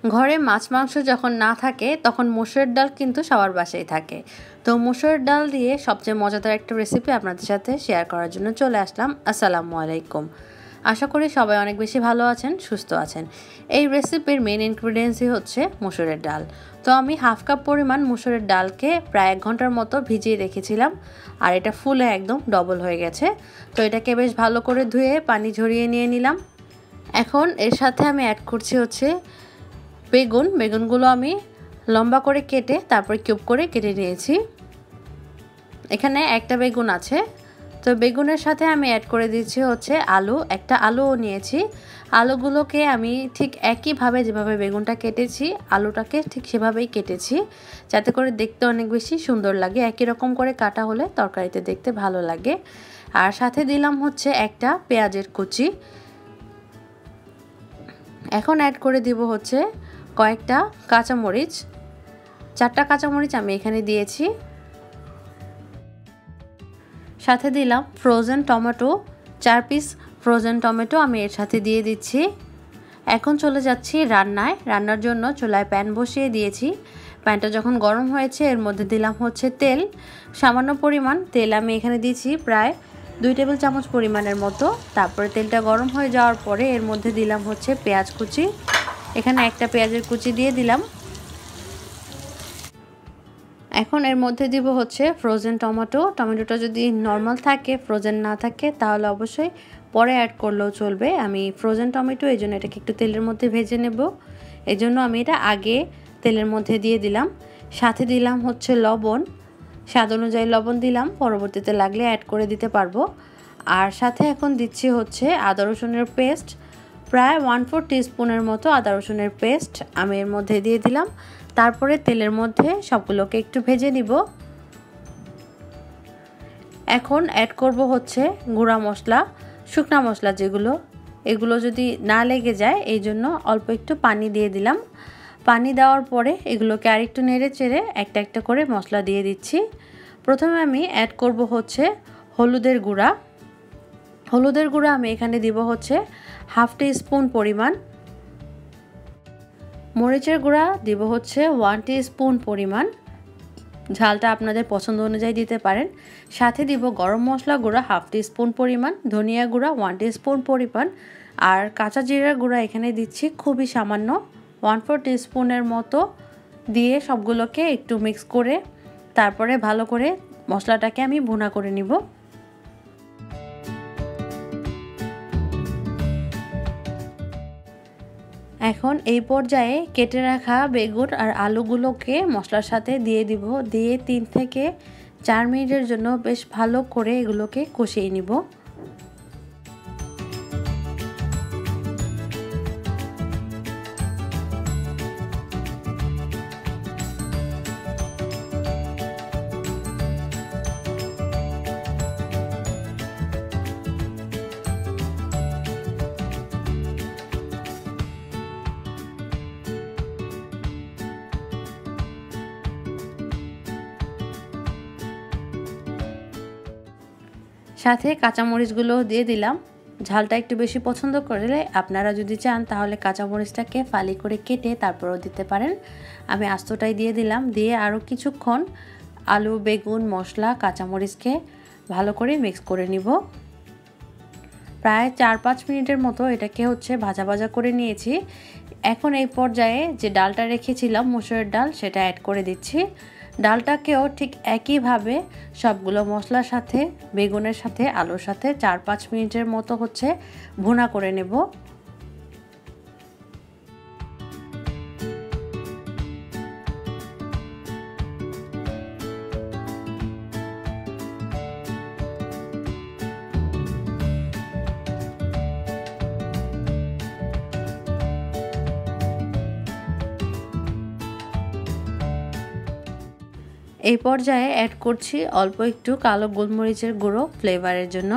ঘরে মাছ মাংস যখন না থাকে তখন মসুরের ডাল কিন্তু সবার বাসায় থাকে। তো মসুরের ডাল দিয়ে সবচেয়ে মজাদার একটা রেসিপি আপনাদের সাথে শেয়ার করার জন্য চলে আসলাম। আসসালামু আলাইকুম। আশা করি সবাই অনেক বেশি ভালো আছেন, সুস্থ আছেন। এই রেসিপির মেন ইনগ্রিডিয়েন্টসই হচ্ছে মসুরের ডাল। তো আমি হাফ কাপ পরিমাণ মসুরের ডালকে প্রায় 1 ঘন্টার মতো ভিজিয়ে রেখেছিলাম, আর এটা ফুলে একদম ডবল হয়ে গেছে। তো এটাকে বেশ ভালো করে ধুয়ে পানি ঝরিয়ে নিয়ে নিলাম। এখন এর সাথে আমি অ্যাড করছি হচ্ছে বেগুনগুলো আমি লম্বা করে কেটে তারপর কিউব করে কেটে নিয়েছি। এখানে একটা বেগুন আছে। তো বেগুনের সাথে আমি অ্যাড করে দিচ্ছি হচ্ছে আলু, একটা আলুও নিয়েছি। আলুগুলোকে আমি ঠিক একইভাবে যেভাবে বেগুনটা কেটেছি আলুটাকে ঠিক সেভাবেই কেটেছি, যাতে করে দেখতে অনেক বেশি সুন্দর লাগে। একই রকম করে কাটা হলে তরকারিতে দেখতে ভালো লাগে। আর সাথে দিলাম হচ্ছে একটা পেঁয়াজের কুচি। এখন অ্যাড করে দিব হচ্ছে কয়েকটা কাঁচামরিচ, 4টা কাঁচামরিচ আমি এখানে দিয়েছি। সাথে দিলাম frozen tomato, 4 piece frozen tomato আমি এর সাথে দিয়ে দিচ্ছি। এখন চলে যাচ্ছি রান্নার জন্য চুলায় প্যান বসিয়ে দিয়েছি। প্যানটা যখন গরম হয়েছে এর মধ্যে দিলাম হচ্ছে তেল, সামান্য পরিমাণ তেল আমি এখানে দিয়েছি, প্রায় 2 টেবিল চামচ পরিমাণের মতো। তারপরে তেলটা গরম হয়ে যাওয়ার পরে এর মধ্যে দিলাম হচ্ছে পেঁয়াজ কুচি। এখানে একটা পেঁয়াজের কুচি দিয়ে দিলাম। এখন এর মধ্যে দিব হচ্ছে ফ্রোজেন টমেটোটা যদি নর্মাল থাকে, ফ্রোজেন না থাকে তাহলে অবশ্যই পরে অ্যাড করলেও চলবে। আমি ফ্রোজেন টমেটো এই জন্য এটাকে একটু তেলের মধ্যে ভেজে নেব, এই জন্য আমি এটা আগে তেলের মধ্যে দিয়ে দিলাম। সাথে দিলাম হচ্ছে লবণ, স্বাদ অনুযায়ী লবণ দিলাম, পরবর্তীতে লাগলে অ্যাড করে দিতে পারবো। আর সাথে এখন দিচ্ছি হচ্ছে আদা রসুনের পেস্ট, প্রায় 1/4 টিস্পুনের মতো আদা রসুনের পেস্ট আমি এর মধ্যে দিয়ে দিলাম। তারপরে তেলের মধ্যে সবগুলোকে একটু ভেজে নিব। এখন অ্যাড করব হচ্ছে গুঁড়া মশলা, শুকনা মশলা যেগুলো, এগুলো যদি না লেগে যায় এই জন্য অল্প একটু পানি দিয়ে দিলাম। পানি দেওয়ার পরে এগুলোকে আরেকটু নেড়ে চেড়ে একটা একটা করে মশলা দিয়ে দিচ্ছি। প্রথমে আমি অ্যাড করব হচ্ছে হলুদের গুঁড়া আমি এখানে দিব হচ্ছে 1/2 টিস্পুন পরিমাণ। মরিচের গুঁড়া দিব হচ্ছে 1 টিস্পুন পরিমাণ, ঝালটা আপনাদের পছন্দ অনুযায়ী দিতে পারেন। সাথে দিব গরম মশলা গুঁড়া 1/2 টিস্পুন পরিমাণ, ধনিয়া গুঁড়া 1 টিস্পুন পরিমাণ, আর কাঁচা জিরার গুঁড়া এখানে দিচ্ছি খুবই সামান্য 1/4 টিস্পুনের মতো দিয়ে সবগুলোকে একটু মিক্স করে তারপরে ভালো করে মশলাটাকে আমি ভুনা করে নিব। এখন এই পর্যায়ে কেটে রাখা বেগুন আর আলুগুলোকে মশলার সাথে দিয়ে দিব, দিয়ে 3 থেকে 4 মিনিটের জন্য বেশ ভালো করে এগুলোকে কষিয়ে নিব। সাথে কাঁচামরিচগুলো দিয়ে দিলাম। ঝালটা একটু বেশি পছন্দ করলে আপনারা যদি চান তাহলে কাঁচামরিচটাকে ফালি করে কেটে তারপরেও দিতে পারেন। আমি আস্তটাই দিয়ে দিলাম, দিয়ে আরও কিছুক্ষণ আলু, বেগুন, মশলা, কাঁচামরিচকে ভালো করে মিক্স করে নিব। প্রায় 4-5 মিনিটের মতো এটাকে হচ্ছে ভাজা ভাজা করে নিয়েছি। এখন এই পর্যায়ে যে ডালটা রেখেছিলাম মসুরের ডাল, সেটা অ্যাড করে দিচ্ছি। ডালটাকেও ঠিক একইভাবে সবগুলো মশলার সাথে, বেগুনের সাথে, আলুর সাথে 4-5 মিনিটের মতো হচ্ছে ভুনা করে নেব। এই পর্যায়ে অ্যাড করছি অল্প একটু কালো গোলমরিচের গুঁড়ো ফ্লেভারের জন্য।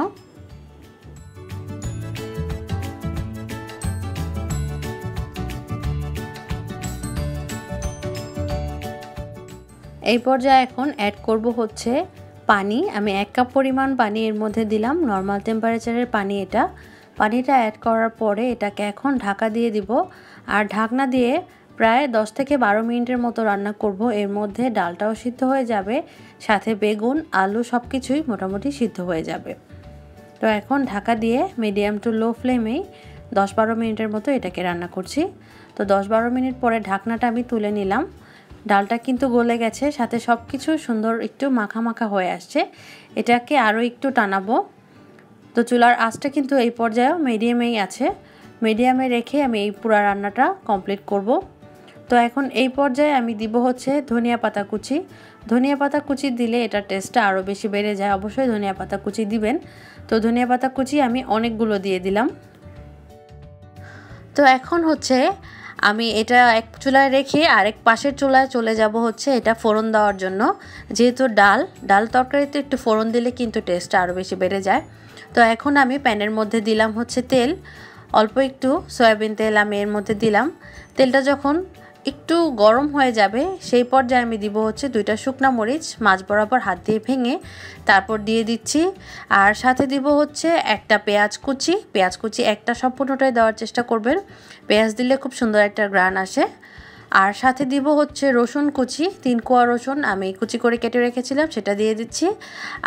এই পর্যায়ে এখন অ্যাড করব হচ্ছে পানি। আমি 1 কাপ পরিমাণ পানি এর মধ্যে দিলাম, নর্মাল টেম্পারেচারের পানি এটা। পানিটা অ্যাড করার পরে এটাকে এখন ঢাকা দিয়ে দিব, আর ঢাকনা দিয়ে প্রায় 10 থেকে 12 মিনিটের মতো রান্না করব। এর মধ্যে ডালটাও সিদ্ধ হয়ে যাবে, সাথে বেগুন আলু সব কিছুই মোটামুটি সিদ্ধ হয়ে যাবে। তো এখন ঢাকা দিয়ে মিডিয়াম টু লো ফ্লেমেই 10-12 মিনিটের মতো এটাকে রান্না করছি। তো 10-12 মিনিট পরে ঢাকনাটা আমি তুলে নিলাম। ডালটা কিন্তু গলে গেছে, সাথে সব কিছু সুন্দর একটু মাখা মাখা হয়ে আসছে। এটাকে আরও একটু টানাবো। তো চুলার আঁচটা কিন্তু এই পর্যায়েও মিডিয়ামেই আছে। মিডিয়ামে রেখে আমি এই পুরো রান্নাটা কমপ্লিট করব। তো এখন এই পর্যায়ে আমি দিব হচ্ছে ধনিয়া পাতা কুচি। ধনিয়া পাতা কুচি দিলে এটার টেস্টটা আরও বেশি বেড়ে যায়, অবশ্যই ধনিয়া পাতা কুচি দিবেন। তো ধনিয়া পাতা কুচি আমি অনেকগুলো দিয়ে দিলাম। তো এখন হচ্ছে আমি এটা এক চুলায় রেখে আরেক পাশের চুলায় চলে যাব হচ্ছে এটা ফোড়ন দেওয়ার জন্য। যেহেতু ডাল তরকারিতে একটু ফোড়ন দিলে কিন্তু টেস্টটা আরও বেশি বেড়ে যায়। তো এখন আমি প্যানের মধ্যে দিলাম হচ্ছে তেল, অল্প একটু সয়াবিন তেল আমি এর মধ্যে দিলাম। তেলটা যখন একটু গরম হয়ে যাবে সেই পর্যায়ে আমি দিব হচ্ছে 2টা শুকনো মরিচ মাঝ বরাবর হাত দিয়ে ভেঙে তারপর দিয়ে দিচ্ছি। আর সাথে দিব হচ্ছে একটা পেঁয়াজ কুচি একটা সম্পূর্ণটাই দেওয়ার চেষ্টা করবেন, পেঁয়াজ দিলে খুব সুন্দর একটা ঘ্রাণ আসে। আর সাথে দিব হচ্ছে রসুন কুচি, 3 কোয়া রসুন আমি কুচি করে কেটে রেখেছিলাম সেটা দিয়ে দিচ্ছি।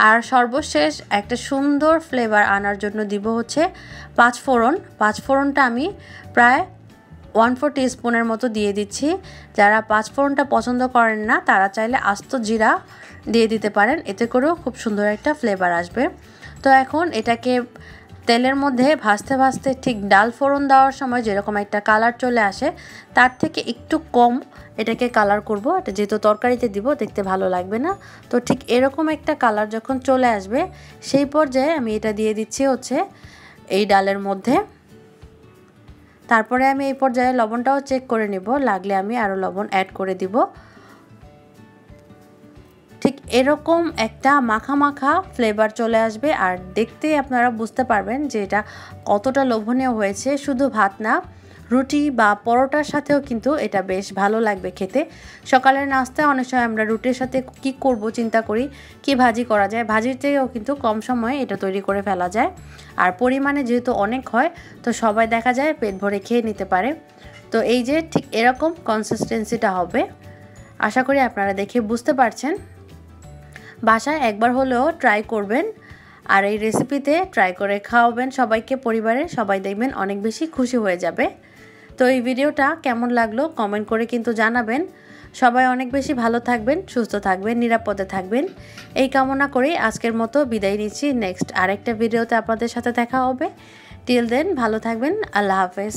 আর সর্বশেষ একটা সুন্দর ফ্লেভার আনার জন্য দিব হচ্ছে পাঁচফোড়নটা আমি প্রায় 1/4 টিস্পুনের মতো দিয়ে দিচ্ছি। যারা পাঁচফোড়নটা পছন্দ করেন না তারা চাইলে আস্ত জিরা দিয়ে দিতে পারেন, এতে করেও খুব সুন্দর একটা ফ্লেভার আসবে। তো এখন এটাকে তেলের মধ্যে ভাজতে ভাজতে ঠিক ডাল ফোড়ন দেওয়ার সময় যেরকম একটা কালার চলে আসে তার থেকে একটু কম এটাকে কালার করব। এটা যেহেতু তরকারিতে দিব দেখতে ভালো লাগবে না, তো ঠিক এরকম একটা কালার যখন চলে আসবে সেই পর্যায়ে আমি এটা দিয়ে দিচ্ছি হচ্ছে এই ডালের মধ্যে। তারপরে আমি এই পর্যায়ে লবণটাও চেক করে নিব, লাগলে আমি আরও লবণ অ্যাড করে দিব। ঠিক এরকম একটা মাখা মাখা ফ্লেভার চলে আসবে আর দেখতেই আপনারা বুঝতে পারবেন যে এটা কতটা লোভনীয় হয়েছে। শুধু ভাত না, রুটি বা পরোটার সাথেও কিন্তু এটা বেশ ভালো লাগবে খেতে। সকালের নাস্তায় অনেক সময় আমরা রুটির সাথে কি করব চিন্তা করি, কি ভাজি করা যায়, ভাজির থেকেও কিন্তু কম সময়ে এটা তৈরি করে ফেলা যায়। আর পরিমাণে যেহেতু অনেক হয় তো সবাই দেখা যায় পেট ভরে খেয়ে নিতে পারে। তো এই যে ঠিক এরকম কনসিস্টেন্সিটা হবে, আশা করি আপনারা দেখে বুঝতে পারছেন। বাসায় একবার হলেও ট্রাই করবেন আর এই রেসিপিতে ট্রাই করে খাওয়াবেন সবাইকে, পরিবারের সবাই দেখবেন অনেক বেশি খুশি হয়ে যাবে। তো এই ভিডিওটা কেমন লাগলো কমেন্ট করে কিন্তু জানাবেন। সবাই অনেক বেশি ভালো থাকবেন, সুস্থ থাকবেন, নিরাপদে থাকবেন এই কামনা করেই আজকের মতো বিদায় নিচ্ছি। নেক্সট আরেকটা ভিডিওতে আপনাদের সাথে দেখা হবে। টিল দেন ভালো থাকবেন, আল্লাহ হাফেজ।